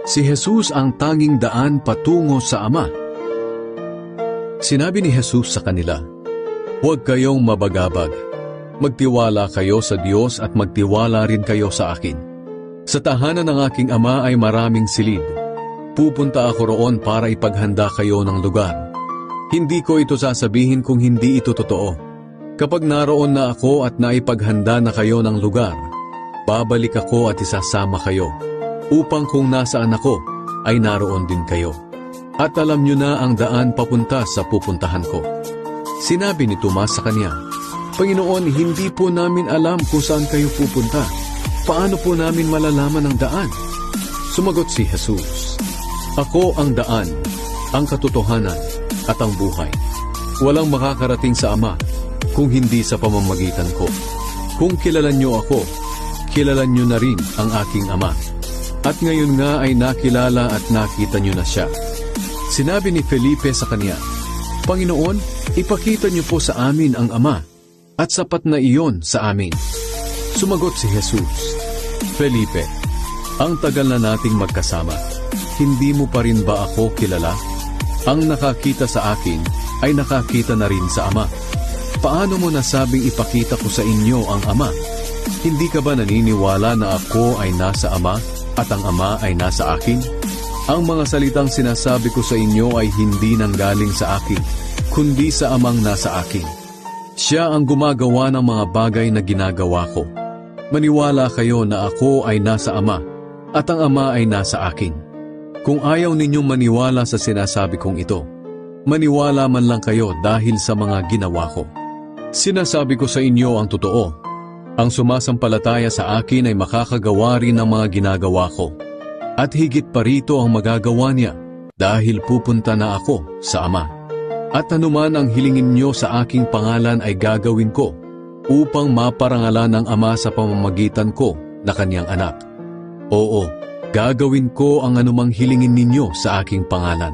Si Jesus ang tanging daan patungo sa Ama. Sinabi ni Jesus sa kanila, "Huwag kayong mabagabag. Magtiwala kayo sa Diyos at magtiwala rin kayo sa akin. Sa tahanan ng aking Ama ay maraming silid. Pupunta ako roon para ipaghanda kayo ng lugar. Hindi ko ito sasabihin kung hindi ito totoo. Kapag naroon na ako at naipaghanda na kayo ng lugar, babalik ako at isasama kayo, upang kung nasaan ako, ay naroon din kayo. At alam nyo na ang daan papunta sa pupuntahan ko." Sinabi ni Tomas sa kanya, "Panginoon, hindi po namin alam kung saan kayo pupunta. Paano po namin malalaman ang daan?" Sumagot si Jesus, "Ako ang daan, ang katotohanan, at ang buhay. Walang makakarating sa Ama kung hindi sa pamamagitan ko. Kung kilalan nyo ako, kilalan nyo na rin ang aking Ama. At ngayon nga ay nakilala at nakita nyo na siya." Sinabi ni Felipe sa kanya, "Panginoon, ipakita niyo po sa amin ang Ama, at sapat na iyon sa amin." Sumagot si Jesus, "Felipe, ang tagal na nating magkasama. Hindi mo pa rin ba ako kilala? Ang nakakita sa akin ay nakakita na rin sa Ama. Paano mo nasabing ipakita ko sa inyo ang Ama? Hindi ka ba naniniwala na ako ay nasa Ama at ang Ama ay nasa akin? Ang mga salitang sinasabi ko sa inyo ay hindi nanggaling sa akin, kundi sa Amang nasa akin. Siya ang gumagawa ng mga bagay na ginagawa ko. Maniwala kayo na ako ay nasa Ama at ang Ama ay nasa akin. Kung ayaw ninyong maniwala sa sinasabi kong ito, maniwala man lang kayo dahil sa mga ginawa ko. Sinasabi ko sa inyo ang totoo. Ang sumasampalataya sa akin ay makakagawa rin ng mga ginagawa ko. At higit pa rito ang magagawa niya dahil pupunta na ako sa Ama. At anuman ang hilingin niyo sa aking pangalan ay gagawin ko upang maparangalan ng Ama sa pamamagitan ko na kanyang anak. Oo, gagawin ko ang anumang hilingin ninyo sa aking pangalan.